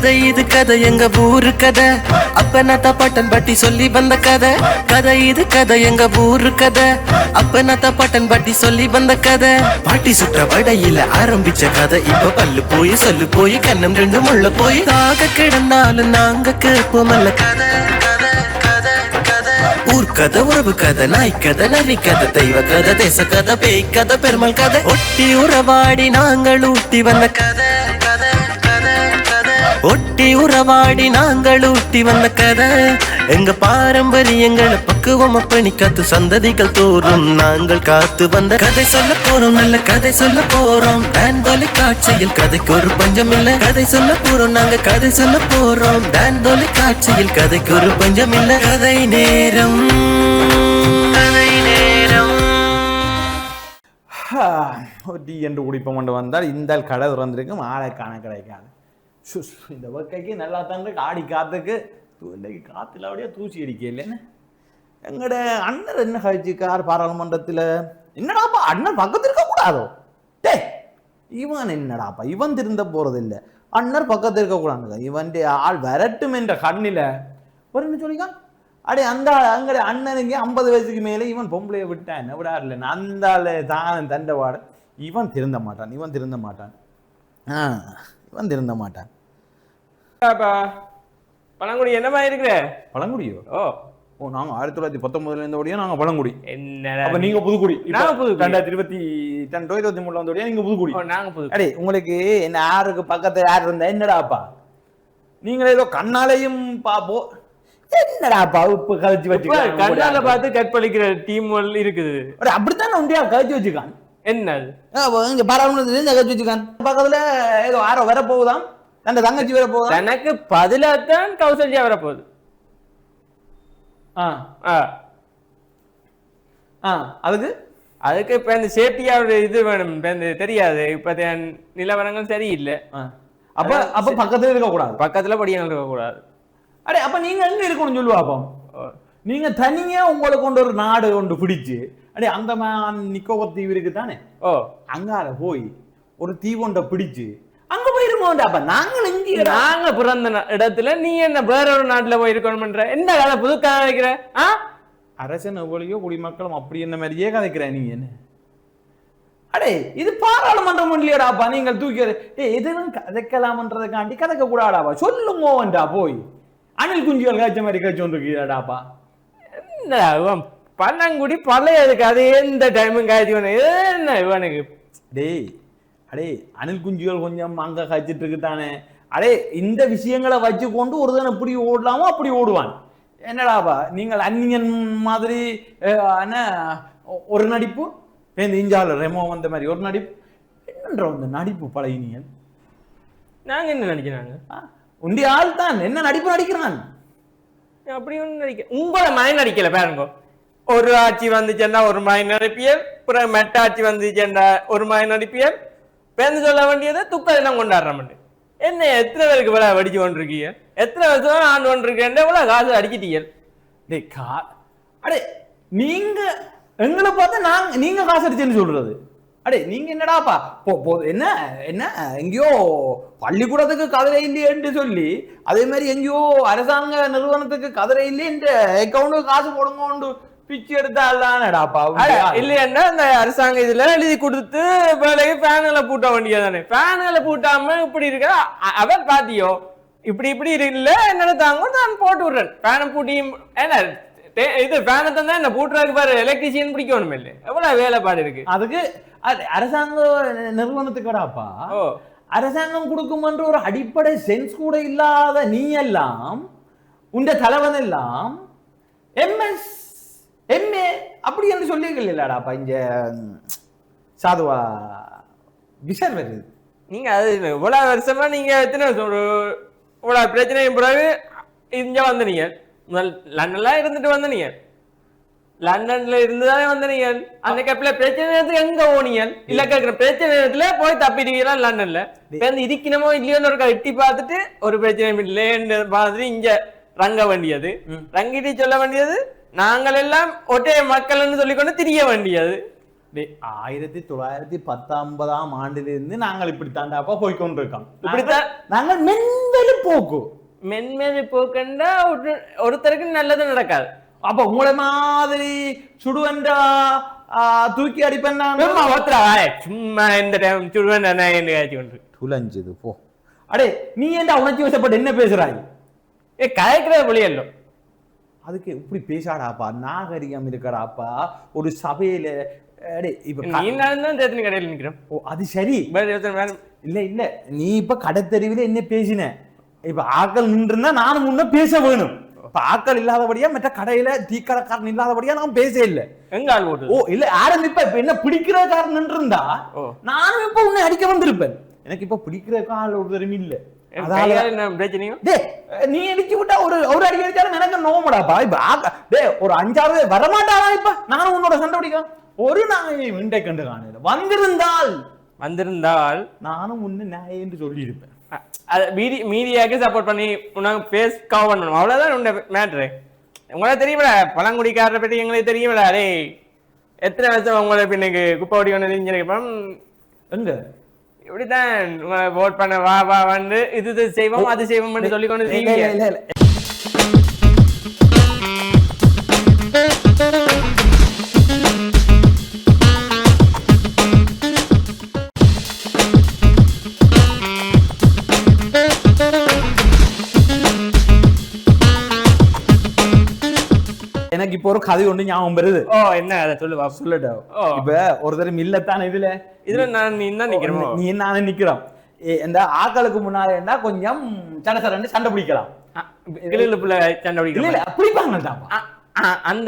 கதை இது கதை எங்க ஊரு கதை அப்பனாத்தா பாட்டன் பாட்டி சொல்லி வந்த கதை கதை இது கதை எங்க ஊரு கதை அப்பனாத்தா பாட்டன் பாட்டி சொல்லி வந்த கதை பாட்டி சுற்ற வடையில ஆரம்பிச்ச கதை இப்ப பல்லு போய் சொல்லு போய் கண்ணம் ரெண்டு முள்ள போய் தாக கிடந்தாலும் நாங்க கேட்போமல்ல கதை ஊர் கதை உறவு கதை நாய் கதை நரி கதை தெய்வ கதை தேச கதை பேய் கதை பெருமாள் கதை ஒட்டி உறவாடி நாங்கள் ஊட்டி வந்த கதை ஒட்டி உறவாடி நாங்கள் ஊட்டி வந்த கதை எங்க பாரம்பரியங்களை பக்குவமா பண்ணி காத்து சந்ததிகள் தோறும் நாங்கள் காத்து வந்த கதை சொல்ல போறோம் நல்ல கதை சொல்ல போறோம் டான் தொலைக்காட்சியில் கதைக்கு ஒரு பஞ்சம் இல்ல கதை சொல்ல போறோம் நாங்க கதை சொல்ல போறோம் டான் தொலைக்காட்சியில் கதைக்கு ஒரு பஞ்சம் இல்ல கதை நேரம் டீ என்று குடிப்போம் கொண்டு வந்தால் இந்த கடை திறந்திருக்கும் ஆளை காண கிடைக்காது இந்த வக்கைக்கு நல்லா தாங்க ஆடி காத்துக்கு இன்னைக்கு காத்துல அப்படியே தூசி அடிக்க இல்லைன்னு எங்கட அண்ணன் என்ன கழிச்சிக்கார் பாராளுமன்றத்தில் என்னடாப்பா அண்ணன் பக்கத்து இருக்க கூடாதோ டே இவன் என்னடாப்பா இவன் திருந்த போறது இல்லை அண்ணன் பக்கத்து இருக்க கூடாது இவன் ஆள் வரட்டும் என்ற கண்ணில ஒரு என்ன சொல்லிக்கான் அடே அந்த அங்கட அண்ணனுக்கு 50 வயசுக்கு மேலே இவன் பொம்பளைய விட்டான் என்ன விடாருல அந்த தான் தண்டவாட இவன் திருந்த மாட்டான் இவன் திருந்த மாட்டான் பழங்குடி என்னமா இருக்கிற பழங்குடியோ ஓ ஓ நாங்க 1919 இருந்தோடய நாங்க பழங்குடி என்ன அப்ப நீங்க புதுக்குடி நாங்க புதுக்குடி 2023 வந்தோடய நீங்க புதுக்குடி நாங்க புது அடே உங்களுக்கு என்ன யாருக்கு பக்கத்துல யார் இருந்தா என்னடாப்பா நீங்க ஏதோ கண்ணாலையும் பாப்போ என்னடாப்பா இப்ப கழிச்சு வச்சு கண்ணால பார்த்து கற்பழிக்கிற டீம் இருக்குது அப்படித்தான் உண்டியா கழிச்சு வச்சுக்கான் என்னது இங்க பாராளுமன்றத்துல கழிச்சு வச்சுக்கான் பக்கத்துல ஏதோ யாரோ வர போகுதாம் தன் தங்கச்சி வர போகுதா எனக்கு பதிலாத்தான் கௌசல்யா வர போகுது அதுக்கு இப்ப இந்த சேஃப்டியோட இது வேணும் தெரியாது இப்ப நிலவரங்கள் சரியில்லை அப்ப அப்ப பக்கத்துல இருக்க கூடாது பக்கத்துல படியாமல் இருக்க கூடாது அடே அப்ப நீங்க எங்க இருக்கணும் சொல்லுவாப்போ நீங்க தனியா உங்களை கொண்டு ஒரு நாடு கொண்டு பிடிச்சு அடே அந்த நிக்கோபர் தீவு இருக்கு தானே ஓ அங்கால போய் ஒரு தீவொண்ட பிடிச்சு அங்க போயிருக்கோம் அப்ப நாங்க பிறந்த இடத்துல நீ என்ன வேற ஒரு நாட்டுல போய் இருக்கணும்ன்ற என்ன கதை புது கதை வைக்கிற அரசன் எவ்வளையோ குடிமக்களும் அப்படி என்ன மாதிரியே கதைக்கிற நீங்க என்ன அடே இது பாராளுமன்றம் இல்லையாடாப்பா நீங்கள் தூக்கி எதுவும் கதைக்கலாம்ன்றதுக்காண்டி கதைக்க கூடாடாப்பா சொல்லுங்கோண்டா போய் அணில் குஞ்சுகள் காய்ச்ச மாதிரி காய்ச்சோன்றிருக்கிறாடாப்பா என்ன பன்னங்குடி பழையதுக்கு அது எந்த டைமும் காய்ச்சி என்ன இவனுக்கு டேய் அடே அணில் குஞ்சுகள் கொஞ்சம் அங்க காய்ச்சிட்டு இருக்குதானே அடே இந்த விஷயங்களை வச்சு கொண்டு ஒருத்தன் எப்படி ஓடலாமோ அப்படி ஓடுவான் என்னடாப்பா நீங்கள் அந்நியன் மாதிரி ஒரு நடிப்பு இஞ்சால ரெமோ வந்த மாதிரி ஒரு நடிப்பு என்னன்ற அந்த நடிப்பு பழகினீங்க நாங்க என்ன நடிக்கிறாங்க உண்டி ஆள் தான் என்ன நடிப்பு நடிக்கிறான் அப்படி ஒண்ணு நடிக்க உங்களோட மயன் நடிக்கல பாருங்க ஒரு ஆட்சி வந்துச்சேன்னா ஒரு மயன் நடிப்பியல் அப்புறம் மெட்ட ஆட்சி வந்துச்சேன்னா ஒரு மயன் நடிப்பியல் பேருந்து சொல்ல வேண்டியதை துக்கெல்லாம் கொண்டாடுற என்ன எத்தனை பேருக்கு விழா வடிச்சு கொண்டிருக்கீங்க எத்தனை வருஷம் ஆண்டு கொண்டிருக்கேன் எவ்வளவு காசு அடிக்கிட்டீங்க அடே நீங்க எங்களை பார்த்தா நீங்க காசு அடிச்சேன்னு சொல்றது அடே நீங்க என்னடாப்பா என்ன என்ன எங்கேயோ பள்ளிக்கூடத்துக்கு கதிரை இல்லையேன்னு சொல்லி அதே மாதிரி எங்கேயோ அரசாங்க நிறுவனத்துக்கு கதிரை இல்லையே அக்கௌண்ட்டுக்கு காசு போடுங்க பிச்சு எடுத்தாடாப்பா இல்லையா இந்த அரசாங்க இதுல எழுதி கொடுத்து வேலைக்கு ஃபேன்களை பூட்ட வேண்டியதானே ஃபேன்களை பூட்டாம இப்படி இருக்க அவர் பாத்தியோ இப்படி இப்படி இல்ல என்னோட தாங்க நான் போட்டு விடுறேன் ஃபேனை பூட்டியும் என்ன இது ஃபேனை தான் என்ன பூட்டுறதுக்கு பாரு எலக்ட்ரிஷியன் பிடிக்கணும் இல்லை எவ்வளவு வேலைப்பாடு இருக்கு அதுக்கு அரசாங்க நிறுவனத்துக்கடாப்பா அரசாங்கம் கொடுக்கும்ன்ற ஒரு அடிப்படை சென்ஸ் கூட இல்லாத நீ எல்லாம் உண்ட தலைவன் எல்லாம் எம்எஸ் எம்ஏ அப்படி என்று சொல்லிக்கலாடாப்பா இங்க சாதுவா விஷர் வருது நீங்க அது இவ்வளவு வருஷமா நீங்க எத்தனை இவ்வளவு பிரச்சனையும் பிறகு இங்க வந்தீங்க முதல் லண்டன்ல இருந்துட்டு வந்தீங்க லண்டன்ல இருந்துதானே வந்தீங்க அந்த கப்பல பிரச்சனை நேரத்துக்கு எங்க போனீங்க இல்ல கேக்குற பிரச்சனை நேரத்துல போய் தப்பிடுவீங்களா லண்டன்ல இருக்கணுமோ இல்லையோன்னு ஒரு எட்டி பார்த்துட்டு ஒரு பிரச்சனை இல்லைன்னு மாதிரி இங்க ரங்க வேண்டியது ரங்கிட்டு சொல்ல வேண்டியது நாங்கள் எல்லாம் ஒற்றை மக்கள்னு சொல்லிக்கொண்டு திரிய வேண்டியது 1919 ஆண்டிலிருந்து நாங்கள் இப்படி தாண்டாப்பா போய்கொண்டிருக்கோம். இப்படித்தான் நாங்கள் மென்மேலு போக்கு மென்மேலு போக்கண்டா ஒருத்தருக்கு நல்லது நடக்காது. அப்ப உங்களை மாதிரி சுடுவன்றா தூக்கி அடிப்பேன் சும்மா இந்த டைம் சுடுவன் துலஞ்சுது போ. அடே நீ ஏன்டா உணர்ச்சி வசப்பட்டு என்ன பேசுறாய்? கதைக்கிற புளியல்லோ அதுக்கு இப்படி பேசாடாப்பா, நாகரிகம் இருக்கடாப்பா ஒரு சபையில. இப்ப கடையில் நிக்கிறோம். ஓ அது சரி. இல்ல இல்ல நீ இப்ப கடத்தெருவில என்ன பேசின, இப்ப ஆக்கள் நின்றுனா நானும் முன்ன பேச வேணும். இப்ப ஆக்கள் இல்லாதபடியா மற்ற கடையில டீக்கடைக்காரன் இல்லாதபடியா நான் பேச இல்ல. எங்க ஆள் போட்டு ஓ இல்ல ஆரம்பிப்ப இப்ப என்ன பிடிக்கிற காரன் நின்று இருந்தா நானும் இப்ப உன்னை அடிக்க வந்திருப்பேன். எனக்கு இப்ப பிடிக்கிற கால ஒரு தரம் இல்ல. நீ அடிச்சு விட்டா ஒரு அடி அடிச்சாலும் எனக்கு நோமடாப்பா. இப்ப ஒரு 5 வரமாட்டானா? இப்ப நானும் உன்னோட சண்டை பிடிக்க ஒரு நாயை விண்டை கண்டு காணல. வந்திருந்தால் நானும் உன்னை நாயை என்று சொல்லி இருப்பேன். மீடியாக்கு சப்போர்ட் பண்ணி உனக்கு பேஸ் கவர் பண்ணணும், அவ்வளவுதான் உண்ட மேட்ரு. உங்களுக்கு தெரியுமில பழங்குடிக்காரரை பற்றி எங்களுக்கு தெரியுமில. அடே எத்தனை வருஷம் உங்களை பின்னுக்கு குப்பை ஓடி ஒன்று தெரிஞ்சிருக்கோம். எங்க இப்படித்தான் உங்களை ஓட் பண்ண வா வா வந்து இது செய்வோம் அது செய்வோம் சொல்லி கொண்டு எனக்கு இப்ப ஒரு கதை ஒண்ணு ஞாபகம் வருது. என்ன அதை சொல்லுவா சொல்லட்டா. இப்ப ஒரு தரம் இல்லத்தானே இதுல நான் நிக்கிறோம், நீ நானே நிக்கிறோம். இந்த ஆக்களுக்கு முன்னாடி என்ன கொஞ்சம் சடசரன்னு சண்டை பிடிக்கலாம். சண்டை பிடிக்கலாம் பிடிப்பாங்க அந்த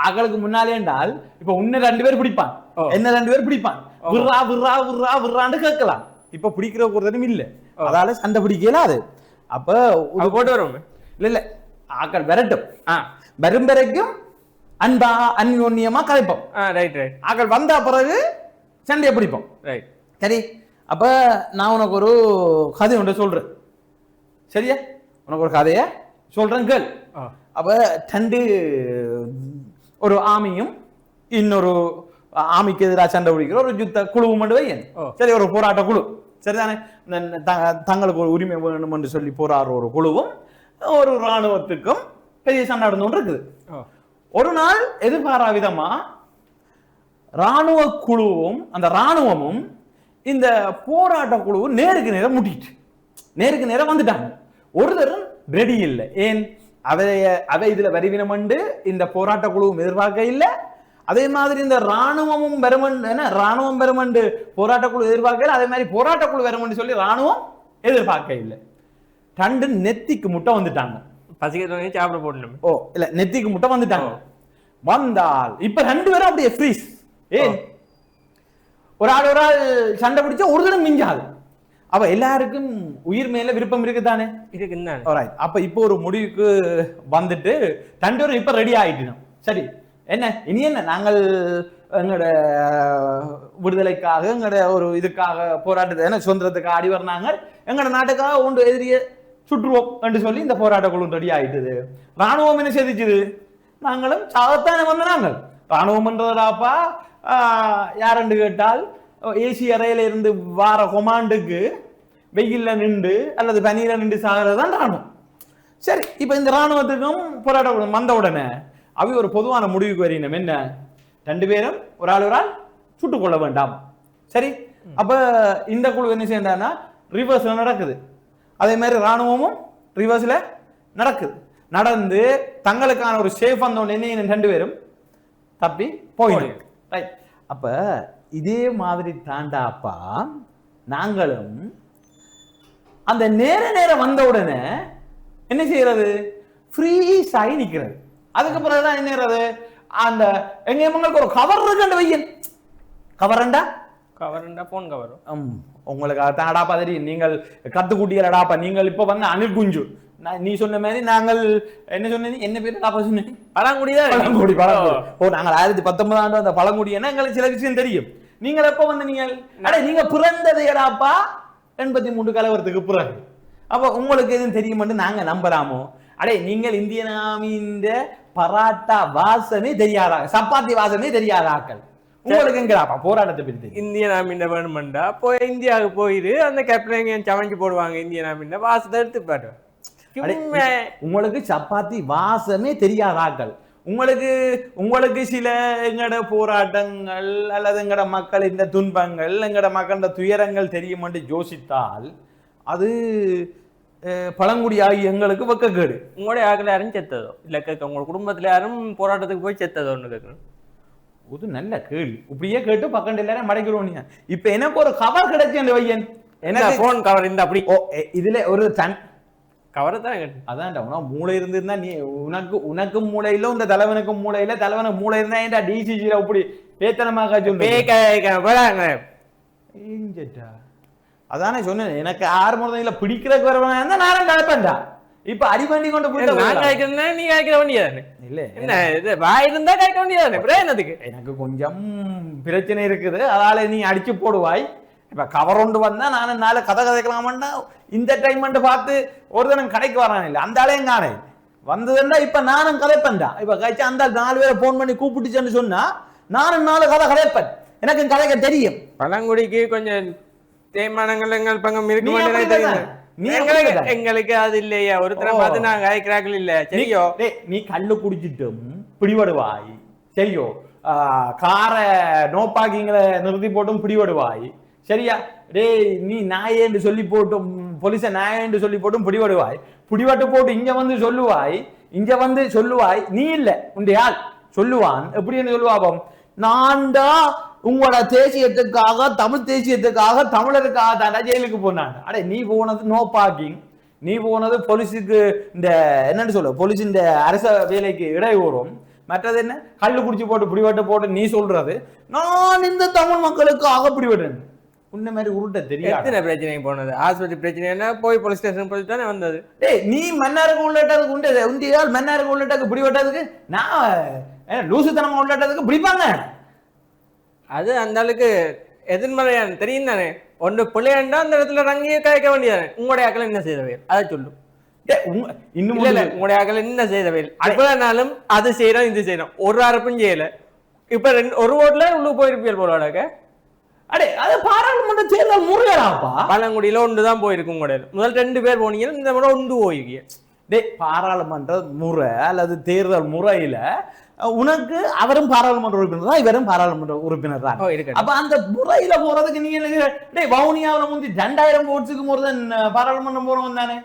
ஆக்களுக்கு முன்னாலே என்றால் இப்ப உன்ன 2 பேர் பிடிப்பான், என்ன 2 பேர் பிடிப்பான், விர்ரா விர்ரா விர்ரா விர்ரான்னு கேட்கலாம். இப்ப பிடிக்கிற ஒரு தரம் இல்ல, அதால சண்டை பிடிக்கல. அது அப்ப போட்டு வரும். இல்ல இல்ல ஆக்கள் விரட்டும், வரும் வரைக்கும் அன்பா அந்யோன்யமா கதைப்போம். ஆக்கள் வந்த பிறகு சண்டையை பிடிப்போம். சரி, அப்ப நான் உனக்கு ஒரு கதை ஒன்று சொல்றேன். சரியா? உனக்கு ஒரு கதைய சொல்றேன் கேள். அப்ப 2 ஒரு ஆமியும் இன்னொரு ஆமிக்கு எதிராக சண்டை பிடிக்கிற ஒரு யுத்த குழுவும் மட்டும் வையன். சரி, ஒரு போராட்ட குழு. சரிதானே? தங்களுக்கு ஒரு உரிமை வேணும் என்று சொல்லி போராடுற ஒரு குழுவும் ஒரு இராணுவத்துக்கும் பெரிய சண்டை நடந்து கொண்டு இருக்குது. ஒரு நாள் எதிர்பாரா விதமா இராணுவ குழுவும் அந்த இராணுவமும் இந்த போராட்ட குழுவும் நேருக்கு நேரம் முட்டிட்டு நேருக்கு நேரம் வந்துட்டாங்க. ஒரு தரம் ரெடி இல்லை. ஏன்? அவை இதுல வரிவினம் இந்த போராட்ட குழுவும் எதிர்பார்க்க இல்லை. அதே மாதிரி இந்த இராணுவமும் இராணுவம் பெருமண்டு போராட்ட குழு எதிர்பார்க்கல. அதே மாதிரி போராட்ட குழு வருமன்னு சொல்லி இராணுவம் எதிர்பார்க்க இல்லை. 2 நெத்திக்கு முட்டை வந்துட்டாங்க. சாப்பிட போடணும். ஓ இல்ல, நெத்திக்கு முட்டை வந்துட்டாங்க. வந்தால் இப்ப 2 பேரும் அப்படியே ஃப்ரீஸ். ஏன்? ஒரு ஆள் சண்டை பிடிச்சா ஒரு தடவை மிஞ்சாது. அப்ப எல்லாருக்கும் உயிர் மேல விருப்பம் இருக்குதானே? அப்ப இப்ப ஒரு முடிவுக்கு வந்துட்டு 2 பேரும் இப்ப ரெடி ஆயிட்டோம். சரி, என்ன இனி என்ன, நாங்கள் எங்களோட விடுதலைக்காக எங்களோட ஒரு இதுக்காக போராட்டத்தை சுதந்திரத்துக்காக ஆடி வர்றாங்க, எங்களோட நாட்டுக்காக ஒன்று எதிரிய சுற்றுவோம் என்று சொல்லி இந்த போராட்ட குழு ரெடி ஆயிட்டுது. ராணுவம் என்ன செய்துச்சுது? நாங்களும் சாகத்தானே வந்த நாங்கள். ராணுவம் என்றதாப்பா யாரென்று கேட்டால் ஏசி அறையில இருந்து வார கொமாண்டுக்கு வெயில்ல நின்று அல்லது பனியில நின்று சாகிறதுதான் ராணுவம். சரி, இப்ப இந்த ராணுவத்துக்கும் போராட்ட குழு வந்த உடனே அவை ஒரு பொதுவான முடிவுக்கு வரையணும். என்ன? 2 பேரும் ஒரு ஆள் சுட்டுக் கொள்ள வேண்டாம். சரி, அப்ப இந்த குழு என்ன செய்யறான்னா ரிவர்ஸ்ல நடக்குது. அதே மாதிரி ராணுவமும் ரிவர்ஸ்ல நடக்குது. நடந்து தங்களுக்கான ஒரு சேஃப் அந்த என்ன 2 பேரும் தப்பி போயிடும். ரைட். அப்ப இதே மாதிரி தாண்டாப்பா நாங்களும் அந்த நேர வந்த உடனே என்ன செய்யறது? ஃப்ரீஸ் ஆகி நிக்கிறது. அதுக்கு பிறகுதான் என்ன, அந்த எங்க உங்களுக்கு ஒரு கவர் இருக்கு வையன். கவரண்டா போன் கவர். உங்களுக்கு தாடாப்பா தெரியும். நீங்கள் கத்துக்குட்டியலடாப்பா. நீங்கள் இப்ப வந்து அணில் குஞ்சு. நீ சொன்ன மாதிரி நாங்கள் என்ன சொன்ன, என்ன பேரு சொன்னேன்? பழங்குடிதான். பழங்குடி. ஓ, நாங்கள் 1919 அந்த பழங்குடி. எங்களுக்கு சில விஷயம் தெரியும். நீங்கள் எப்ப வந்து நீங்க பிறந்தது எடாப்பா 83 கலவரத்துக்கு பிறகு. அப்ப உங்களுக்கு எதுவும் தெரியும் நாங்க நம்பலாமோ? அடே, நீங்கள் இந்தியன் ஆர்மியின் பராட்டா வாசமே தெரியாதா, சப்பாத்தி வாசமே தெரியாத ஆக்கள். உங்களுக்கு எங்கடாப்பா போராட்டத்தை பத்தி தெரியும்? இந்தியன் ஆர்மிண்ட வேணுமெண்டா போய் இந்தியாவுக்கு போயிரு அந்த கேப்டன் சமைச்சு போடுவாங்க இந்தியன் ஆர்மிண்ட வாசத்தை எடுத்து பாரு. உங்களுக்கு சப்பாத்தி வாசமே தெரியாதாக்கள். உங்களுக்கு சில எங்கட போராட்டங்கள் அல்லது எங்கட மக்கள் இந்த துன்பங்கள் எங்கட மக்களோட துயரங்கள் தெரியும் என்று யோசித்தால் அது பழங்குடியாகி எங்களுக்கு வெக்கக்கேடு. உங்களுடைய ஆக்கள் யாரும் செத்ததோ இல்ல கேட்க உங்களோட குடும்பத்துல யாரும் போராட்டத்துக்கு போய் செத்ததோன்னு கேட்கணும். இது நல்ல கேள்வி. இப்படியே கேட்டு பக்கண்டு எல்லாரும் மடைக்கிறோம். நீங்க இப்ப எனக்கு ஒரு கவர் கிடைச்சேன் வையன், என்ன போன் கவர் இந்த அப்படி இதுல ஒரு கவரை தான் கேட்டு அதான்டா மூளை இருந்திருந்தா நீ உனக்கும் மூளையில இந்த தலைவனுக்கும் மூளையில தலைவனுக்கு மூளை இருந்தா ஏன்டா டிசிஜில அப்படி பேத்தனமாக அதானே சொன்னேன். எனக்கு 6 முறையில பிடிக்கிறதுக்கு வரவனா இருந்தா நானும் கலப்பேன்டா. இப்ப அடிபண்டி கொண்டு போயிட்டு நீ காய்க்கிற வேண்டியதானே இல்ல என்ன இது வாய் இருந்தா காய்க்க வேண்டியதானே என்னதுக்கு? எனக்கு கொஞ்சம் பிரச்சனை இருக்குது, அதால நீ அடிச்சு போடுவாய். இப்ப கவர் கொண்டு வந்தா நானும் நாலு கதை கதைக்கலாமாண்டா இந்த டைம் பார்த்து ஒரு தினம் கடைக்கு வரான் இல்லை அந்த ஆளையும் காணே வந்ததுன்னா இப்ப நானும் கதைப்பேன்டா. இப்ப கழிச்சு அந்த 4 பேரை போன் பண்ணி கூப்பிட்டுச்சேன்னு சொன்னா நானும் 4 கதை கதைப்பேன். எனக்கு கதைக்க தெரியும். பழங்குடிக்கு கொஞ்சம் தேய்மானங்கள் எங்கள் பங்கம் இருக்கு. எங்களுக்கு அது இல்லையா ஒருத்தரை பார்த்து நாங்க காய்க்கிறார்கள் இல்ல. சரியோ நீ கல்லு குடிச்சிட்டும் பிடிபடுவாய். சரியோ கார நோ பார்க்கிங்களை நிறுத்தி போட்டும் பிடிபடுவாய். சரியா டேய் நீ நாயேன்னு சொல்லி போட்டும் போலீஸ நாயேன்னு சொல்லி போட்டும் பிடிபடுவாய். பிடிபட்டு போட்டு இங்க வந்து சொல்லுவாய் நீ இல்ல உண்டையால் சொல்லுவான். எப்படின்னு சொல்லுவாப்பம், நான்டா உங்களோட தேசியத்துக்காக தமிழ் தேசியத்துக்காக தமிழருக்காக தாண்டா ஜெயிலுக்கு போனாங்க. அடே நீ போனது நோ பார்க்கிங், நீ போனது போலீஸுக்கு இந்த என்னன்னு சொல்ல போலீஸ் இந்த அரச வேலைக்கு இடையூறும். மற்றது என்ன கல்லு குடிச்சு போட்டு பிடிபட்டு போட்டு நீ சொல்றது நான் இந்த தமிழ் மக்களுக்காக பிடிபட்டேன். உன்ன மாதிரி உருட்ட தெரியும். எத்தனை பிரச்சனைக்கு போனது ஹாஸ்பிட்டல் பிரச்சனை போய் போலீஸ் ஸ்டேஷன் போய் தானே வந்தது. டேய் நீ மன்னாருக்கு உள்ளட்டதுக்கு உண்டு உண்டியால் மன்னாருக்கு உள்ளட்டதுக்கு பிடிபட்டதுக்கு நான் லூசுத்தனமா உள்ளட்டதுக்கு பிடிப்பாங்க. அது அந்த அளவுக்கு எதிர்மறையான தெரியும் தானே. ஒன்று பிள்ளையாண்டா அந்த இடத்துல ரங்கியே காய்க்க வேண்டியதானே. உங்களுடைய ஆக்கள் என்ன செய்தவையில் அதை சொல்லும். இன்னும் இல்ல உங்களுடைய ஆக்கள் என்ன செய்தவையில் அவ்வளவுனாலும் அது செய்யறோம் இது செய்யறோம் ஒரு அரப்பும் செய்யல. இப்ப ஒரு ஓட்டுல உள்ள போயிருப்பியல் போலவாடாக்க. அடே அது பாராளுமன்ற தேர்தல் முறையாப்பா. பழங்குடியில ஒன்றுதான் போயிருக்கு. உங்களுடைய முதல் 2 பேர் போனீங்க, இந்த முறை 1 போயிருக்கீங்க. டே பாராளுமன்ற முறை அல்லது தேர்தல் முறையில உனக்கு அவரும் பாராளுமன்ற உறுப்பினர் தான், இவரும் பாராளுமன்ற உறுப்பினர் தான். அப்ப அந்த முறையில போறதுக்கு நீங்க டே வவுனியாவில முந்தி 2000 ஓட்ஸுக்கு முதல் பாராளுமன்றம் போறவன் தானே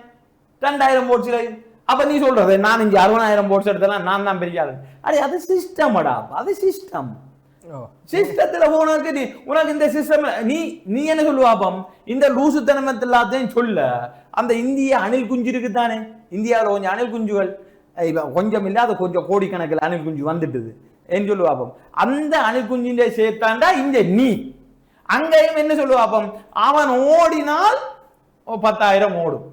2000 ஓட்ஸ்ல. அப்ப நீ சொல்றது நான் இங்க 60,000 ஓட்ஸ் எடுத்தேன் நான் தான் பெரிய ஆளு. அடே அது சிஸ்டம்டா, அது சிஸ்டம். சிஸ்டத்துல போனதுக்கு நீ உனக்கு இந்த சிஸ்டம் நீ என்ன சொல்லுவாப்பம் இந்த லூசுத்தனமத்தை எல்லாத்தையும் சொல்ல. அந்த இந்திய அணில் குஞ்சு இருக்குதானே, இந்தியாவில் கொஞ்சம் அணில் குஞ்சுகள் கொஞ்சம் இல்லாத கொஞ்சம் கோடிக்கணக்கில் அணில் குஞ்சு வந்துட்டுது என்ன சொல்லுவாப்பம். அந்த அணில் குஞ்சின் சேர்த்தாண்டா இந்த நீ அங்கேயும் என்ன சொல்லுவாப்பம், அவன் ஓடினால் 10,000 ஓடும்,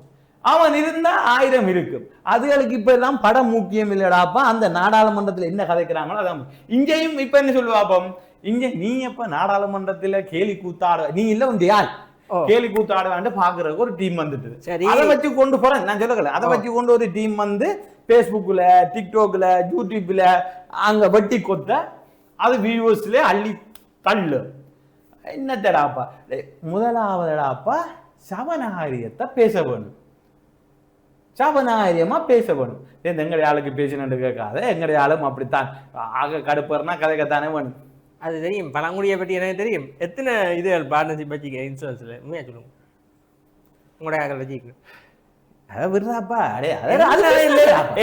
அவன் இருந்தா 1000 இருக்கும். அதுகளுக்கு இப்ப எல்லாம் படம் முக்கியம் இல்லடாப்பா. அந்த நாடாளுமன்றத்துல என்ன கதைக்கிறாங்களோ அதான் இங்கேயும் இப்ப என்ன சொல்லுவாப்பம். இங்க நீ எப்ப நாடாளுமன்றத்துல கேலி கூத்தாட நீ இல்ல உண்டு யார் கேலி கூத்தாட வேண்டு பாக்குறதுக்கு ஒரு டீம் வந்துட்டு அதை வச்சு கொண்டு போறேன் நான் சொல்லல. அதை வச்சு கொண்டு ஒரு டீம் வந்து பேஸ்புக்ல டிக்டாக்ல யூடியூப்ல அங்க வெட்டி கொத்த அது வியூவர்ஸ்ல அள்ளி தள்ளு. என்னத்தடாப்பா முதலாவதடாப்பா சவநாகரியத்தை பேச வேணும், சாபநாகரியமா பேச வேணும். எங்களுடைய ஆளுக்கு பேசினு கேட்காத எங்களுடைய ஆளும் அப்படித்தான் ஆக கடுப்புறனா கதைக்கத்தானே வேணும். அது தெரியும். பழங்குடியை பற்றி எனக்கு தெரியும். எத்தனை இதுகள் பார்ட்னர்ஷிப் வச்சுக்க இன்சூரன்ஸ்ல உண்மையா சொல்லுங்க. உங்களுடைய ஆக்கள் வச்சுக்கணும் விடுறாப்பா.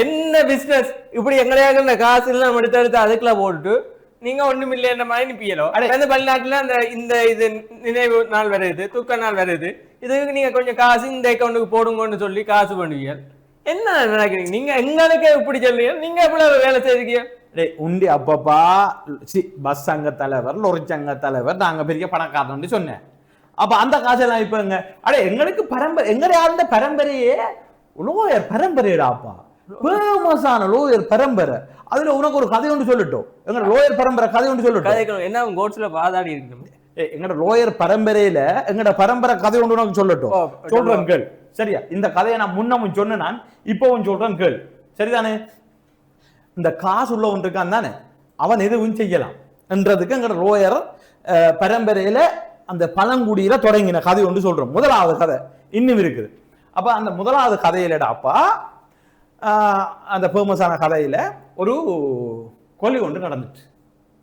என்ன பிசினஸ் இப்படி எங்கடையாக காசு எல்லாம் எடுத்து அதுக்கெல்லாம் போட்டுட்டு நீங்க ஒண்ணும் இல்லைன்ற மாதிரி நிப்பியலோ. அந்த வெளிநாட்டுல அந்த இந்த இது நினைவு நாள் வருது, துக்க நாள் வருது, இதுக்கு நீங்க கொஞ்சம் காசு இந்த அக்கௌண்ட்டுக்கு போடுங்கன்னு சொல்லி காசு பண்ணுவீங்க. என்ன நினைக்கிறீங்க நீங்க எங்களுக்கு இப்படி சொல்றீங்க? நீங்க எவ்வளவு வேலை செய்றீங்க? உண்டி அப்பப்பா பஸ் சங்க தலைவர் லொரி சங்க தலைவர் நாங்க பெரிய பணக்காரன் சொன்னேன். அப்ப அந்த காசெல்லாம் இப்ப எங்களுக்கு பரம்பரை எங்களுடைய ஆழ்ந்த பரம்பரையே லோயர் பரம்பரைடாப்பா, ஃபேமஸான லோயர் பரம்பரை. அதுல உனக்கு ஒரு கதை ஒன்று சொல்லட்டும். எங்க லோயர் பரம்பரை கதை ஒன்று சொல்லட்டும். என்ன கோட்ஸ்ல வாதாடி இருக்கணும். எங்கட லோயர் பரம்பரையில எங்கட பரம்பரை கதை ஒன்று உனக்கு சொல்லட்டும். சொல்றேன் கேள். சரியா? இந்த கதையை நான் முன்னமும் சொன்னேன், நான் இப்பவும் சொல்றேன் கேள். சரிதானே? இந்த காசு உள்ளவன் இருக்கான் தானே, அவன் எதுவும் செய்யலாம். என்றதுக்கு எங்க லோயர் பரம்பரையில அந்த பழங்குடியில தொடங்கின கதை ஒன்று சொல்றோம். முதலாவது கதை இன்னும் இருக்குது. அப்ப அந்த முதலாவது கதையிலடாப்பா அந்த ஃபேமஸான கதையில ஒரு கொலை ஒன்று நடந்துச்சு.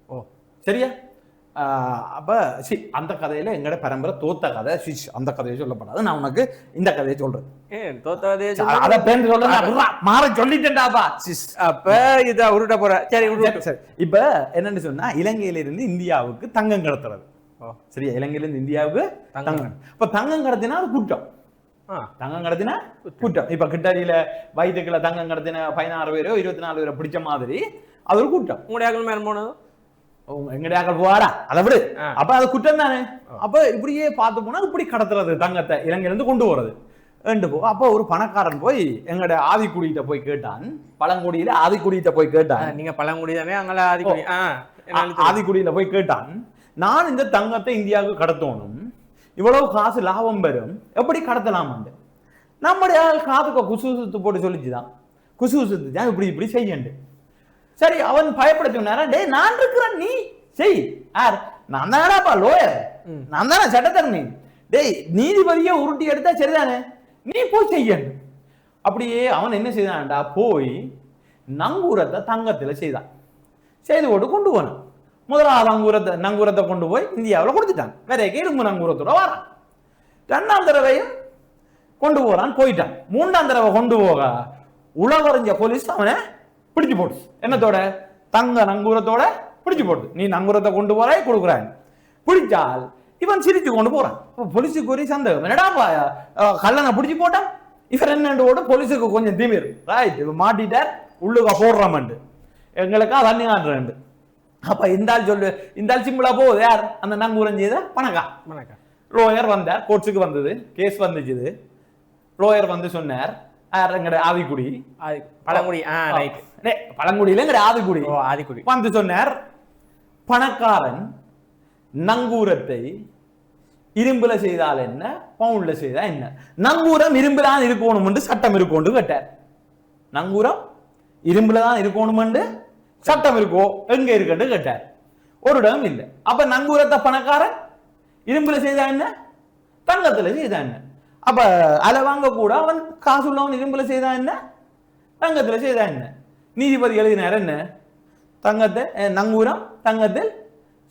ஓ சரியா? அப்ப அந்த கதையில எங்கட பரம்பரை தோத்த கதை. அந்த கதையை சொல்லப்படாது, நான் உனக்கு இந்த கதையை சொல்றேன். தோத்த கதையை அத பேர் சொல்ல மாற சொல்லிட்டேன்டாப்பா. அப்ப இத உருட்ட போற. சரி சரி. இப்ப என்னன்னு சொன்னா, இலங்கையில இருந்து இந்தியாவுக்கு தங்கம் கடத்துறது. சரியா? இலங்கையில இருந்து இந்தியாவுக்கு தங்கம். இப்ப தங்கம் கடத்தினா அது குற்றம். தங்கம் கடத்தினா குற்றம். இப்ப கிட்டாரியில வயிற்றுக்குள்ள தங்கம் கடத்தின 16 பேரோ 24 பேரோ பிடிச்ச மாதிரி அது ஒரு குற்றம். உங்களுடைய மேல போனது எங்கடையாக போவாரா அதை விடு. அப்ப அது குற்றம் தானே. அப்ப இப்படியே பார்த்து போனா இப்படி கடத்துறது தங்கத்தை இலங்கையில இருந்து கொண்டு போறது. அப்ப ஒரு பணக்காரன் போய் எங்கட ஆதிக்குடியிட்ட போய் கேட்டான். பழங்குடியில ஆதிக்குடியிட்ட போய் கேட்டான். நீங்க பழங்குடி தானே? அங்கே ஆதிக்குடி. ஆதிக்குடியில போய் கேட்டான், நான் இந்த தங்கத்தை இந்தியாவுக்கு கடத்தணும், இவ்வளவு காசு லாபம் பெறும், எப்படி கடத்தலாம்? நம்முடைய காதுக்கு குசுகுசுத்து போட்டு சொல்லிச்சுதான், குசுகுசுத்துதான் இப்படி இப்படி செய்யண்டு. சரி, அவன் பயப்பட சொன்னாரா, டே நான் இருக்கிறேன், நீ செய். யார்? நான் தானப்பா லோயர், நான் தானே சட்டத்தரணி. டேய் நீதிபதியை உருட்டி எடுத்தா சரிதானே, நீ போய் செய்யணும். அப்படியே அவன் என்ன செய்தான்டா, போய் நங்கூரத்தை தங்கத்துல செய்தான். செய்து போட்டு கொண்டு போனான். முதலாவது நங்கூரத்தை கொண்டு போய் இந்தியாவில் கொடுத்துட்டான். வேற இரும்பு நங்கூரத்தோட வரான். 2ஆம் தடவையும் கொண்டு போறான், போயிட்டான். 3ஆம் தடவை கொண்டு போக உளவறிஞ்ச போலீஸ் அவனை பிடிச்சு போட்டு, என்னத்தோட? தங்க நங்கூரத்தோட பிடிச்சு போட்டு. நீ நங்கூரத்தை கொண்டு போறாய், கொடுக்குறான். பிடிச்சால் இவன் சிரிச்சு கொண்டு போறான். போலீஸுக்கு ஒரு சந்தேகம், என்னடா கல்லனை பிடிச்சு போட்டான். இவர் என்னோட போலீஸுக்கு கொஞ்சம் திமிர், ரைட், மாட்டிட்டார், உள்ளுக்க போடுறாமண்டு, எங்களுக்கா தண்ணி காட்டுறேன். அப்ப இந்த ஆள் சொல்லு, இந்த ஆள் சிம்பிளா போகுது. யார்? அந்த நங்கூரம் செய்த பணக்கா. லோயர் வந்தார், கோர்ட்ஸுக்கு வந்தது, கேஸ் வந்துச்சு. லோயர் வந்து சொன்னார், எங்கட ஆதிக்குடி, பழங்குடி, பழங்குடியில எங்கட ஆதிக்குடி ஆதிக்குடி வந்து சொன்னார், பணக்காரன் நங்கூரத்தை இரும்புல செய்தால் என்ன, பவுன்ல செய்தா என்ன? நங்கூரம் இரும்புல இருக்கணும் என்று சட்டம் இருக்கோண்டு கேட்டார். நங்கூரம் இரும்புல தான் இருக்கணும் என்று சட்டம் இருக்கோ, எங்க இருக்கட்டு கேட்டார். ஒரு இடம் இல்லை. அப்ப நங்கூரத்தை பணக்காரன் இரும்புல செய்தா என்ன, தங்கத்துல செய்தா என்ன? அப்ப அலை வாங்க கூட அவன் காசு உள்ளவன் இரும்புல செய்தா என்ன, தங்கத்துல செய்தா என்ன? நீதிபதி எழுதினார் என்ன, தங்கத்தை நங்கூரம் தங்கத்தில்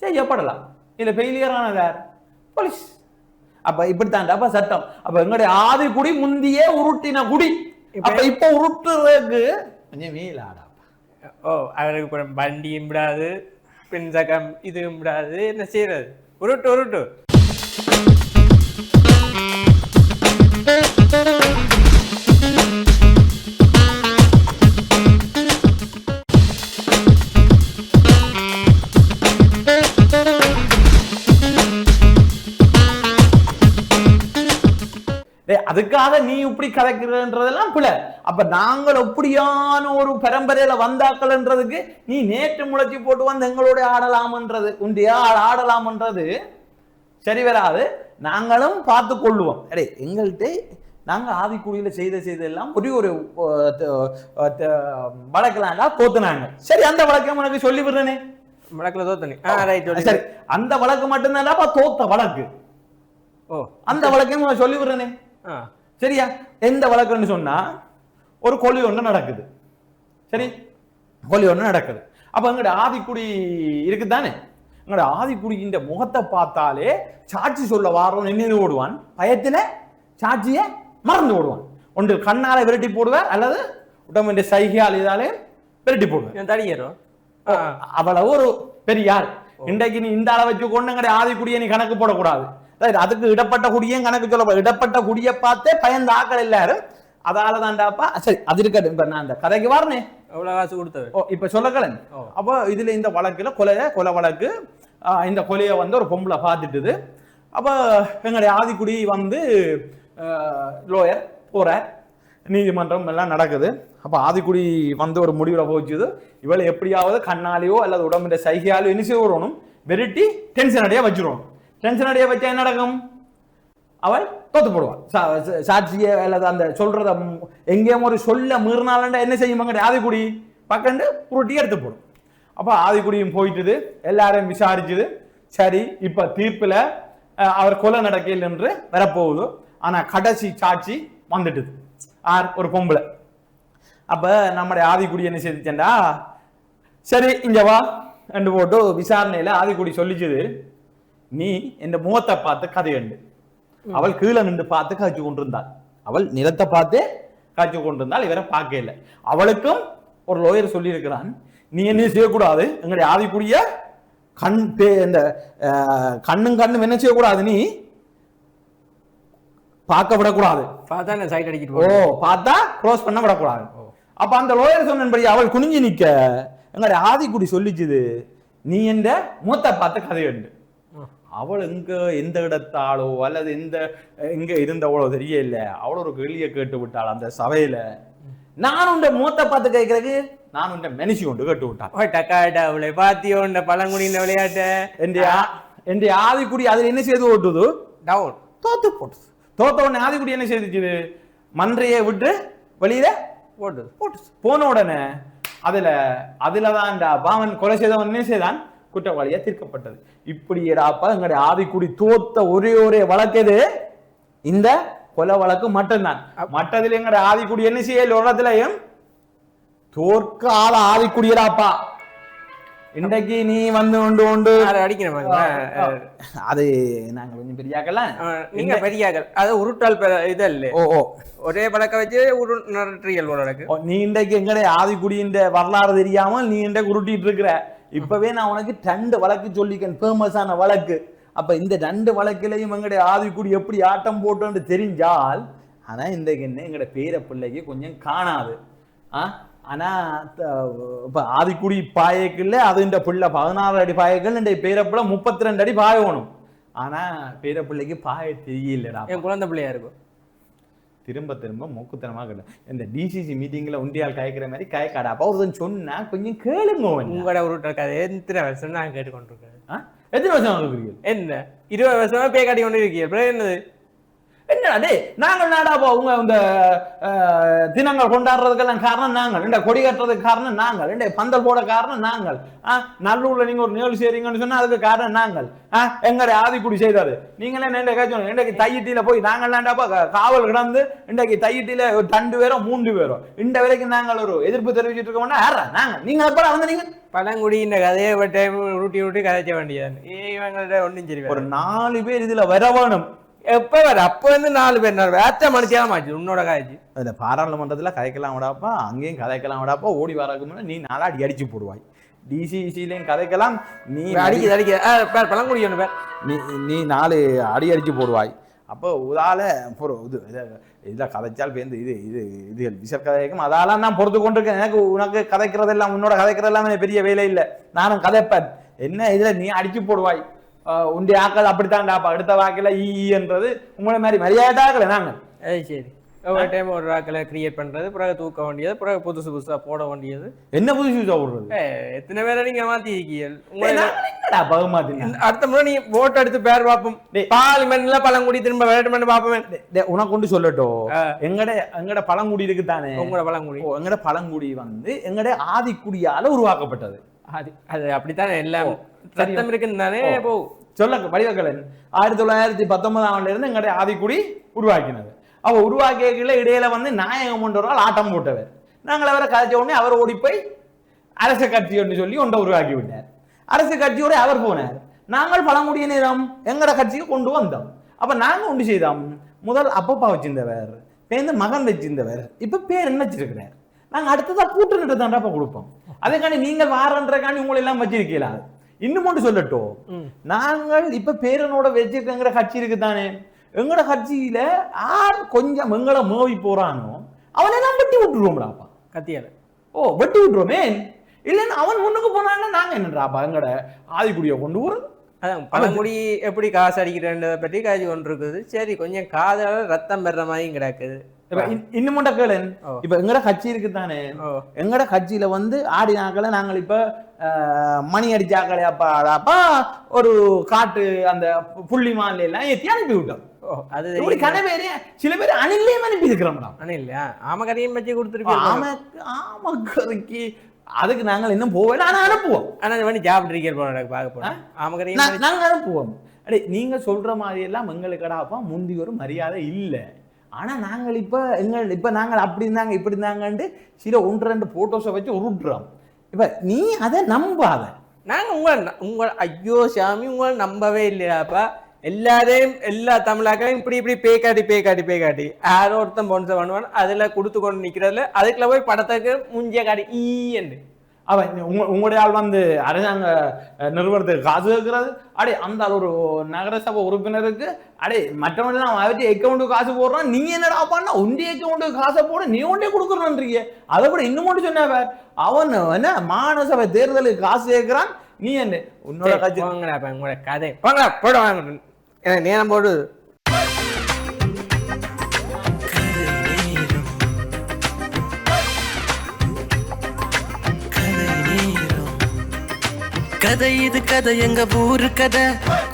செய்யப்படலாம். இல்ல ஃபெயிலியர் ஆனதார் போலீஸ். அப்ப இப்படித்தான் அப்ப சட்டம். அப்ப எங்களுடைய ஆதி குடி முந்தியே உருட்டின குடி. அப்ப இப்ப உருட்டுறதுக்கு கொஞ்சம் மீளாடா. ஓ, அவருக்கு வண்டியும் விடாது, பின் சகம் இதுவும் விடாது, என்ன செய்யறது? உருட்டு உருட்டு. அதுக்காக நீ இப்படி கதைக்கிறன்றதெல்லாம் பிள்ளை. அப்ப நாங்கள் எப்படியான ஒரு பரம்பரையில வந்தாக்கள்ன்றதுக்கு நீ நேற்று முளைச்சி போட்டு வந்து எங்களோட ஆடலாம்ன்றது உண்டியா ஆடலாம்ன்றது சரி வராது. நாங்களும் பார்த்து கொள்ளுவோம். அடே எங்கள்கிட்ட நாங்க ஆதிக்குடியில செய்தெல்லாம் ஒரு வழக்கெல்லாம் தோத்துனாங்க. சரி, அந்த வழக்கம் உனக்கு சொல்லி விடுறேனே. வழக்குல தோத்தனே. சரி, அந்த வழக்கு மட்டும்தான் தோத்த வழக்கு. ஓ, அந்த வழக்கையும் சொல்லி விடுறேனே. சரியா? எந்த வழக்குன்னு சொன்னா, ஒரு கொலை ஒண்ணு நடக்குது. சரி, கொலை ஒண்ணு நடக்குது. அப்ப எங்கட ஆதிக்குடி இருக்குதானே, எங்கட ஆதிக்குடியின் முகத்தை பார்த்தாலே சாட்சி சொல்ல வாரோம் நின்று ஓடுவான். பயத்துல சாட்சிய மறந்து ஓடுவான். ஒன்று கண்ணால விரட்டி போடுவார், அல்லது உடம்பு சைகையால் இதாலே விரட்டி போடுவார். தடியரும் அவ்வளவு ஒரு பெரிய ஆள். இன்றைக்கு நீ இந்த அளவு வச்சு கொண்டு எங்கட ஆதிக்குடியை நீ கணக்கு போடக்கூடாது. அதுக்கு இடப்பட்ட குடியும் கணக்கு சொல்ல, இடப்பட்ட குடியை பார்த்தே பயந்த ஆக்கள் எல்லாரும். அதால தான்டாப்பா. சரி, அது இருக்கட்டும். இப்ப நான் அந்த கதைக்கு வரனே, எவ்வளவு காசு கொடுத்தது இப்ப சொல்லக்கலன். அப்போ இதுல இந்த வழக்குல கொலை வழக்கு. இந்த கொலையை வந்து ஒரு பொம்பளை பார்த்துட்டுது. அப்ப எங்களுடைய ஆதிக்குடி வந்து லோயர் போற, நீதிமன்றம் எல்லாம் நடக்குது. அப்ப ஆதிக்குடி வந்து ஒரு முடிவுல போச்சுது, இவளை எப்படியாவது கண்ணாலேயோ அல்லது உடம்புடைய சைகையாலோ என்ன செய்ய விடணும், வெரைட்டி டென்ஷன் அடையா வச்சிருவோம். டென்ஷன் அடைய வச்சா என்ன நடக்கும், அவள் தோத்து போடுவான். சாட்சிய அல்லது அந்த சொல்றத எங்கேயும் ஒரு சொல்ல மீறினால என்ன செய்யும், ஆதிக்குடி பக்கண்டு உருட்டி எடுத்து போடும். அப்ப ஆதிக்குடியும் போயிட்டுது, எல்லாரையும் விசாரிச்சுது. சரி, இப்ப தீர்ப்புல அவர் கொலை நடக்கையில் என்று வரப்போகுது. ஆனா கடைசி சாட்சி வந்துட்டுது. ஒரு பொம்பளை. அப்ப நம்முடைய ஆதிக்குடி என்ன செய்துச்சேன்டா, சரி இங்க வா என்று போட்டு விசாரணையில ஆதிக்குடி சொல்லிச்சுது, நீ இந்த முகத்தை பார்த்து கதை கண்டு. அவள் கீழே நின்று பார்த்து காய்ச்சி கொண்டிருந்தாள். அவள் நிலத்தை பார்த்து காய்ச்சி கொண்டிருந்தால் இவரை பார்க்க இல்லை. அவளுக்கும் ஒரு லோயர் சொல்லி இருக்கிறான், நீ என்ன செய்யக்கூடாது, எங்களுடைய ஆதிக்குடிய இந்த கண்ணும் என்ன செய்யக்கூடாது, நீ பார்க்க விடக்கூடாது, பார்த்தா க்ளோஸ் பண்ண விடக்கூடாது. அப்ப அந்த லோயர் சொன்னபடி அவள் குனிஞ்சு நிக்க எங்களுடைய ஆதிக்குடி சொல்லிச்சுது, நீ என்ற மூத்த பார்த்து கதை கண்டு. அவள் எந்த இடத்தாளோ அல்லது எங்க இருந்தவளோ தெரியல, அவள் ஒரு கேள்வியை கேட்டு விட்டாள் அந்த சபையில. நான் உண்ட மூத்த பார்த்து கேட்கறதுக்கு நான் உண்ட மனுஷி கொண்டு கேட்டு விட்டாள். அவளை பாத்தியோ பழங்குடியின் விளையாட்ட என் ஆதிக்குடி அதுல என்ன செய்து ஓட்டுது, தோத்து போட்டு. தோத்த உடனே ஆதிக்குடி என்ன செய்துச்சு, மன்றையை விட்டு வெளியில போட்டு போன உடனே அதுலதான் பாவன் கொலை செய்தவன் என்ன செய்தான், குற்றவாளியா தீர்க்கப்பட்டது. இப்படி எங்களுடைய ஆதிக்குடி தோத்த ஒரே வழக்கு இந்த கொலை வழக்கு மட்டும்தான். மற்றதில் எங்களுடைய ஆதிக்குடி என்ன செய்யல, ஒரு இடத்துலயும் தோற்கால ஆதிக்குடியடாப்பா. இன்றைக்கு நீ வந்து கொண்டு அடிக்கணும், அது நாங்க கொஞ்சம் பெரியாக்கலாம், நீங்க பெரியாக்கள், அது உருட்டால் இதல்ல. ஒரே பழக்க வச்சு நீ இன்றைக்கு எங்களுடைய ஆதிக்குடியின் வரலாறு தெரியாமல் நீ இன்றைக்கு உருட்டிட்டு இருக்கிற. இப்பவே நான் உனக்கு 2 வழக்கு சொல்லிக்கேன், ஃபேமஸான வழக்கு. அப்ப இந்த 2 வழக்கிலையும் எங்களுடைய ஆதிக்குடி எப்படி ஆட்டம் போட்டோன்னு தெரிஞ்சால், ஆனா இன்றைக்கு என்ன எங்களுடைய பேர பிள்ளைக்கு கொஞ்சம் காணாது. ஆனா இப்ப ஆதிக்குடி பாயக்குள்ள அது இந்த பிள்ளை 16 அடி பாயக்கள், இந்த பேரப்பிள்ளை 32 அடி பாயணும். ஆனா பேரப்பிள்ளைக்கு பாய தெரியலடா, என் குழந்தை பிள்ளையா இருக்கும். திரும்ப மூக்குத்தனமா கேட்ட இந்த டிசிசி மீட்டிங்ல உண்டியால் காய்க்கிற மாதிரி காய்க்காடா. அப்ப ஒருத்தன் சொன்னா கொஞ்சம் கேளுங்க. உங்களோட உருட்டு எத்தனை வருஷம் நான் கேட்டுக்கொண்டிருக்கேன். எத்தனை வருஷம் இருக்கிறீங்க? என்ன 20 வருஷமா பே காட்டி கொண்டு இருக்கீங்க. என்னது என்னடா நாங்கள் நாடாப்பா உங்க இந்த தினங்கள் கொண்டாடுறதுக்கெல்லாம் காரணம் நாங்கள், இந்த கொடி கட்டுறதுக்கு காரணம் நாங்கள், இந்த பந்தல் போட காரணம் நாங்கள், நல்லூர்ல நீங்க ஒரு நிகழ்ச்சி செய்றீங்கன்னு சொன்னா அதுக்கு காரணம் நாங்கள். எங்க ஆதிக்குடி செய்தாரு. நீங்களே இன்றைக்கு தையிட்டியில போய் நாங்கள்லாண்டாப்பா காவல் கிடந்து இன்றைக்கு தையிட்டியில 2 பேரோ 3 பேரோ இந்த வரைக்கும் நாங்கள் ஒரு எதிர்ப்பு தெரிவிச்சுட்டு இருக்கோம்னா யாரா நாங்க? நீங்க எப்ப வந்து நீங்க பழங்குடி இந்த கதையை ஊட்டி கதைச்ச வேண்டியது. இவங்கள்ட்ட ஒன்றும் சரி, ஒரு 4 பேர் இதுல வர வேணும். எப்ப வர அப்ப வந்து 4 பேர் வேத்த மனுஷியா மாச்சு உன்னோட காய்ச்சி. அந்த பாராளுமன்றத்துல கதைக்கலாம் விடாப்பா, அங்கேயும் கதைக்கலாம் விடாப்பா. ஓடி வரக்கு முன்னாடி நீ 4 அடி அடிச்சு போடுவாய். டிசிசிலையும் கதைக்கலாம், நீ அடிக்க பழங்குடி ஒன்று பேர் நீ 4 அடி அடிச்சு போடுவாய். அப்போ உதால இதுல கதைச்சால் பேருந்து இது விசர் கதைக்கும் அதெல்லாம் நான் பொறுத்து கொண்டிருக்கேன். எனக்கு உனக்கு கதைக்கிறதெல்லாம் உன்னோட கதைக்கிறதெல்லாம் பெரிய வேலை இல்லை. நானும் கதைப்பேன். என்ன இதுல நீ அடிச்சு போடுவாய். உண்டைய ஆக்கள் அப்படித்தான்டாப்பா. அடுத்த வாக்கில என்றது உங்களை மாதிரி மரியாதையாக்கல நாங்க. சரி, ஒவ்வொரு டைம் ஒரு வாக்கில கிரியேட் பண்றது, பிறகு தூக்க வேண்டியது, பிறகு புதுசா போட வேண்டியது. என்ன புதுசா போடுறது? எத்தனை பேரை நீங்க மாத்தி இருக்கீங்க. அடுத்த முறை நீ ஓட்டு எடுத்து பேர் பார்ப்போம். பார்லிமெண்ட்ல பழங்குடி திரும்ப வேட்மெண்ட் பார்ப்போம். உனக்கு கொண்டு சொல்லட்டும். எங்கட பழங்குடி இருக்கு தானே, உங்களோட பழங்குடி. எங்கட பழங்குடி வந்து எங்கட ஆதிக்குடியால உருவாக்கப்பட்டது. அது அப்படித்தானே எல்லாம் சத்தம் இருக்குன்னு தானே. போ சொல்ல வடிவக்கலன் 1919 இருந்து எங்களுடைய ஆதிக்குடி உருவாக்கினது. அவ உருவாக்கிய இடையில வந்து நாயகம் ஒன்றவரால் ஆட்டம் போட்டவர். நாங்கள் அவரை கதைச்ச உடனே அவர் ஓடி போய் அரசு கட்சி என்று சொல்லி ஒன்றை உருவாக்கி விட்டார். அரசு கட்சியோட அவர் போனார். நாங்கள் பழங்குடியினரும் எங்கட கட்சியை கொண்டு வந்தோம். அப்ப நாங்க ஒன்று செய்தோம். முதல் அப்பப்பா வச்சிருந்தவர், பேருந்து மகன் வச்சிருந்தவர், இப்ப பேர் என்ன வச்சிருக்கிறார். நாங்க அடுத்ததா கூட்டு நின்று தாண்டாப்பா கொடுப்போம். அதற்காண்டி நீங்கள் வாரன்றக்காண்டி உங்களை எல்லாம் வச்சிருக்கீங்களா? இன்னும் ஒன்று சொல்லட்டும். நாங்கள் இப்ப பேரனோட வச்சிருக்கிற கட்சி இருக்குதானே, எங்கட கட்சியில யார் கொஞ்சம் எங்களை மோவி போறானோ அவனெல்லாம் வெட்டி விட்டுருவோம்டாப்பா கத்தியால. வெட்டி விட்டுருவோமே. இல்லைன்னா அவன் முன்னுக்கு போனான்னா நாங்க என்னடாப்பா எங்கட ஆதிக்குடியை கொண்டு போறது. அதான் பழங்குடி எப்படி காசு அடிக்கிறன்றதை பற்றி காய்ச்சி கொண்டு இருக்குது. சரி, கொஞ்சம் காதால ரத்தம் பெற மாதிரி கிடக்குது. இன்னும் கேளு, இப்ப எங்கட கட்சி இருக்குதானே, எங்கட கட்சியில வந்து ஆடினாக்களை நாங்கள் இப்ப மணி அடிச்சாக்களையாப்பா ஒரு காட்டு அந்த புள்ளி மாநில எல்லாம் ஏற்றி அனுப்பி விட்டோம். சில பேர் அணிலே அனுப்பி இருக்கிறோம். அணில் ஆமக்கரையும் வச்சு கொடுத்துருக்கோம். ஆமக்கரைக்கு அதுக்கு நாங்கள் இன்னும் போவேன் ஆனால் அனுப்புவோம். ஆனா இந்த மாதிரி ஜாப் இருக்கீங்க போன பார்க்க போனோம் ஆமாம் நாங்கள் அனுப்புவோம். அடே நீங்க சொல்ற மாதிரி எல்லாம் எங்களுக்கடாப்பா முந்தி ஒரு மரியாதை இல்லை. ஆனா நாங்கள் இப்ப நாங்கள் அப்படி இருந்தாங்க இப்படி இருந்தாங்கன்ட்டு சில 1-2 போட்டோஸை வச்சு உருட்டுறோம். இப்ப நீ அதை நம்பாத. நாங்க உங்களை ஐயோ சாமி உங்களை நம்பவே இல்லையாப்பா. எல்லா தமிழாக்களையும் இப்படி பே காட்டி யாரோ ஒருத்தன் பொன்ச பண்ணுவான் அதுல கொடுத்து கொண்டு நிக்கிறதுல அதுக்குள்ள போய் படத்துக்கு முஞ்சிய காட்டி ஈண்டு அவன் உங்களுடைய ஆள் வந்து அரசாங்க நிறுவனத்துக்கு காசு கேட்கறது. அடே அந்த ஆள் ஒரு நகரசபை உறுப்பினருக்கு அடே மற்றவங்க அவற்றை அக்கௌண்ட்டுக்கு காசு போடுறான். நீ என்னடா பண்ணா ஒன்றிய அக்கௌண்ட்டுக்கு காசை போட நீ ஒன்றே கொடுக்குறன்றீங்க. அதை கூட இன்னும் மட்டும் சொன்ன அவன் என்ன மாநசபை தேர்தலுக்கு காசு கேட்கிறான். நீ என்ன உன்னோட கட்சி உங்களோட கதை போட வாங்க நேரம் போடு. கதை இது கதை எங்க ஊரு கதை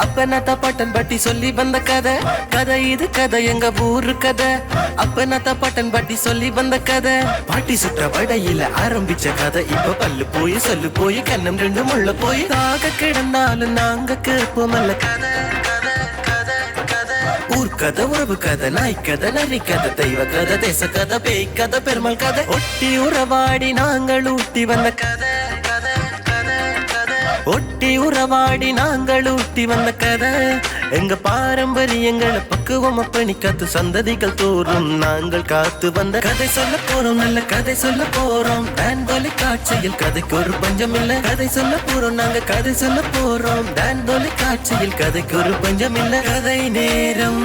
அப்பனத்த பட்டன் பட்டி சொல்லி வந்த கதை. கதை இது கதை எங்க ஊரு கதை அப்பனத்த பட்டன் பட்டி சொல்லி வந்த கதை. பாட்டி சுற்ற வடையில ஆரம்பிச்ச கதை இப்ப பல்லு போய் சொல்லு போய் கண்ணம் 2 முள்ள போய் தாக கிடந்தாலும் நாங்க கேட்போம் அல்ல கதை. ஊர்க்கதை உறவு கதை நாய் கதை நரி கதை தெய்வ கதை தேச கதை பேய் கதை பெருமாள் கதை ஒட்டி உறவாடி நாங்கள் ஊட்டி வந்த கதை. ஒட்டி உறவாடி நாங்கள் ஊட்டி வந்த கதை எங்க பாரம்பரியங்களை பக்குவமா பண்ணி காத்து சந்ததிகள் தோறும் நாங்கள் காத்து வந்த கதை சொல்ல போறோம் நல்ல கதை சொல்ல போறோம். டான் தொலைக்காட்சியில் கதைக்கு ஒரு பஞ்சம் இல்ல கதை சொல்ல போறோம் நாங்க கதை சொல்ல போறோம். டான் தொலைக்காட்சியில் கதைக்கு ஒரு பஞ்சம் இல்ல கதை நேரம்.